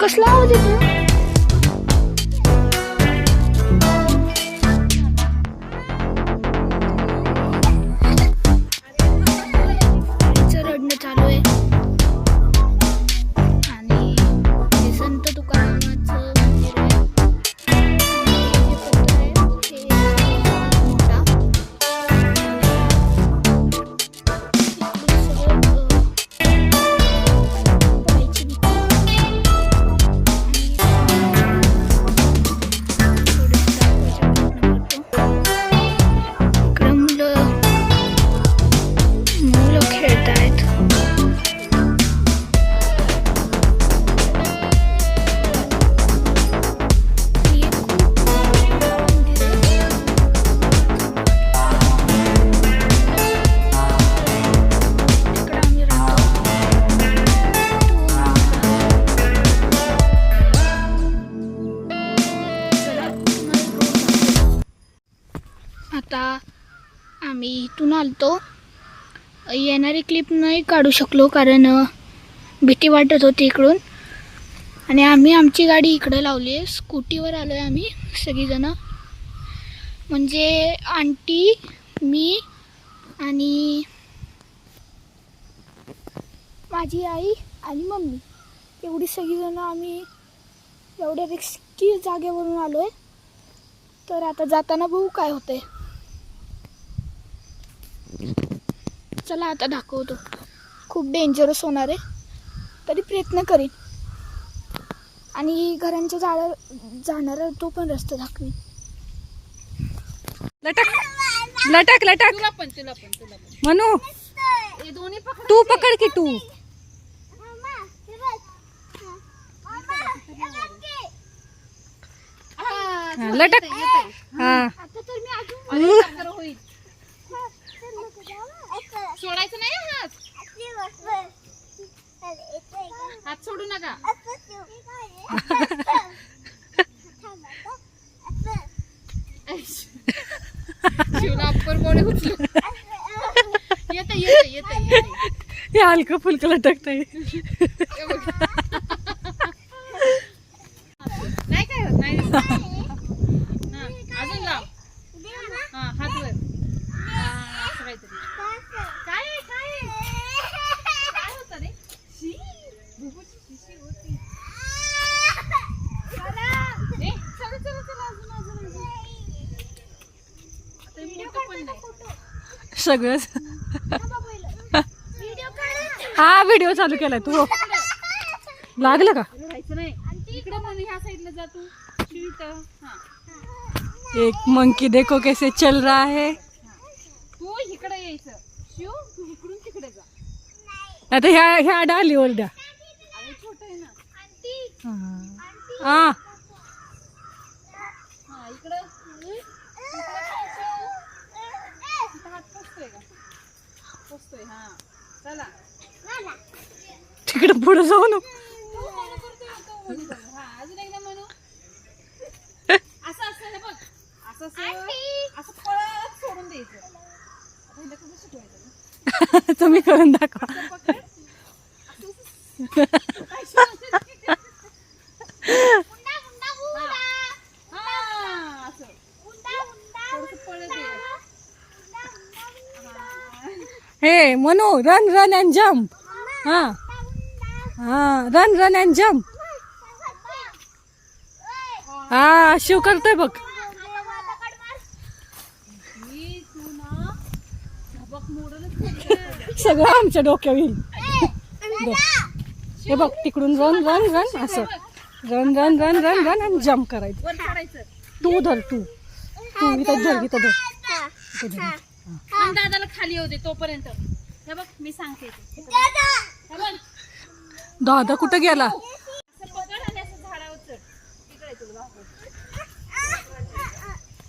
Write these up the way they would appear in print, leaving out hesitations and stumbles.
कसला आवाज येतो? रडणं चालू आहे आणि हे संत तुकारामाचं मंदिर आहे. हे पत्र आहे, हे मोठा. पहायची भीती. आता आम्ही इथून आलतो. येणारी क्लिप नाही काढू शकलो कारण भीती वाटत होती इकडून. आणि आम्ही आमची गाडी इकडे लावली आहे. स्कूटीवर आलो आहे आम्ही सगळीजण, म्हणजे आंटी, मी आणि माझी आई आणि मम्मी, एवढी सगळीजण आम्ही एवढ्या रिस्की जागेवरून आलो आहे. तर आता जाताना बघू काय होतंय. चला आता दाखवतो. खूप डेंजरस होणार आहे, तरी प्रयत्न करीन. आणि घरांच्या जाणारा तो पण रस्ता दाखवीन. लटक लटक लटक. तुला पण मनू हे दोन्ही पकड. तू पकड की तू. लटक. हा आता तर मी अजून होईल. सोडायचं नाही हात. हात सोडू नका. शिवला अप्पर गोडे उचलू. येते येते येते येते. हे हलकं फुलकं लटकतंय. नाही काय होत नाही. अजून लाव. हा हात वर. असं काहीतरी. काय काय काय होतं रे? शी भुबूची शिशी होती. ए चला चला चला अजून अजून अजून. आता मोठं पण नाही. सगळंच. हा व्हिडिओ चालू केलाय तू. लागलं का? राहायचं नाही. इकडे म्हणून ह्या साईडला जा तू. शिव इथं. हा एक मंकी देखो कैसे चल रहा है. तू इकडे यायचं. शिव तू इकडून तिकडे जा. आता ह्या डाली ओरड्या. अरे छोट आहे ना. हा हा इकडे हात पोचतोय का? पोचतोय. हा चला. तिकडे पुढे जाऊ नको. तू म्हणू करतोय तो म्हणू कर. हा अजून एकदा म्हणू. असं असं हे बघ. असं असं पळत सोडून द्यायचं. आता हिला कसं शिकवायचं? तुम्ही करून दाखवा. पकड. काय शिकवायचं? हा असं थोडंसं पळत ये. हे Manu run run and jump. हा हा रन रन अँड जम्प. हा शिव करतोय बघ. सगळं आमच्या डोक्यावर येईल. हे बघ तिकडून रन रन रन असं run run run run run आणि जम्प करायचं. वर चढायचं. तू धर तू तू इथं धर इथं धर. पण दादाला खाली येऊ दे तोपर्यंत. हे बघ मी सांगते ते. हे बघ दादा कुठं गेला? असं पकड आणि असं झाडावर चढ. तिकडे तुला दाखवते.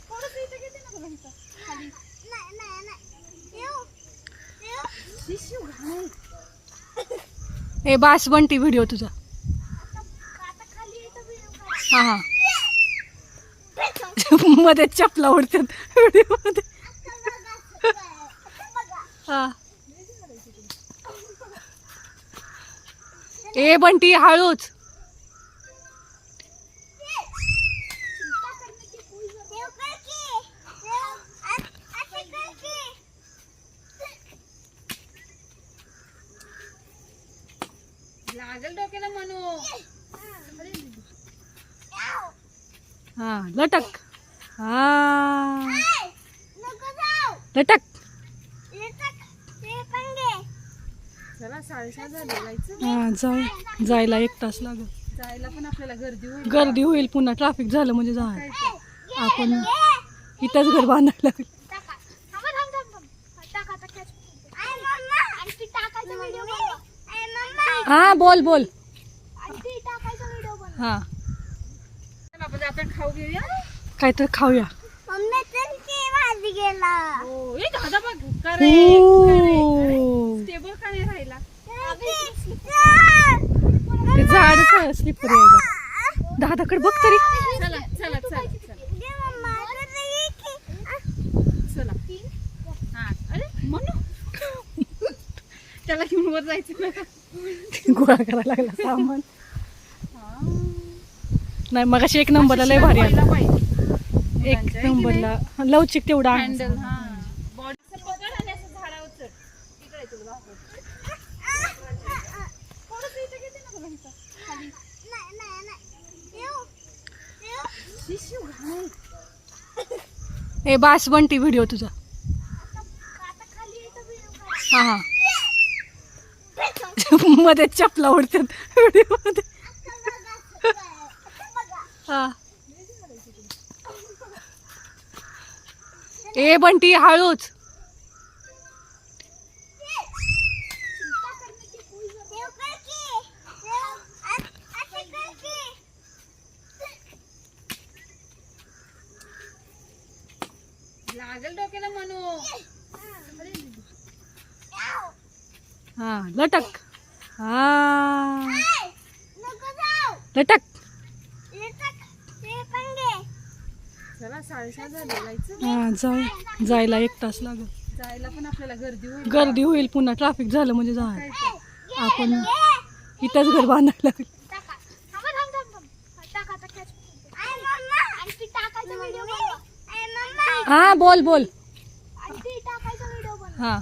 थोडंसं इथं घेते ना तुला इथं खाली. शिशिव घाण. ए बास बंटी व्हिडिओ तुझा. हा हा मध्ये चपला उडतात व्हिडिओ मध्ये. हा ए बंटी हळूच. लागल डोक्याला म्हणू. हा लटक. हा लटक. चला 7:30 झाले जायचं. हा जायला 1 तास लागेल. जायला पण आपल्याला गर्दी होईल. गर्दी होईल पुन्हा ट्रॅफिक झालं म्हणजे काय जाय ते. आपण इथंच घर बांधायला लागेल. हा बोल बोल. हा चला आपण आपण खाऊ घेऊया. काहीतरी खाऊया. हो ए दादा बघ ओ. स्टेबल का नाही राहिला. ते झाडच स्लिपर आहे का? दादाकडे बघ तरी. चला चला चला चला चला. हा अरे म्हणू. त्याला घेऊन वर जायचं ना. गोळा करायला लागला सामान. नाही मग अशी 1 नंबरला लय भारी आला. पाहिजे 1 नंबरला लवचिक तेवढा आहे. हँडल. हा बॉडी असं पकड आणि असं झाडावर चढ. तिकडे तुला दाखवते. थोडंसं इथं घेते ना तुला इथं खाली. शिशिव घाण. ए बास बंटी व्हिडिओ तुझा. हा हा मध्ये चपला उडतात व्हिडिओ मध्ये. हा ए बंटी हळूच. लागल डोक्याला म्हणू. हा लटक. हा लटक. चला 7:30 झाले जायचं. हा जायला 1 तास लागेल. जायला पण आपल्याला गर्दी होईल. गर्दी होईल पुन्हा ट्रॅफिक झालं म्हणजे जाय काय ते. आपण इथंच घर बांधायला लागेल. हा बोल बोल. हा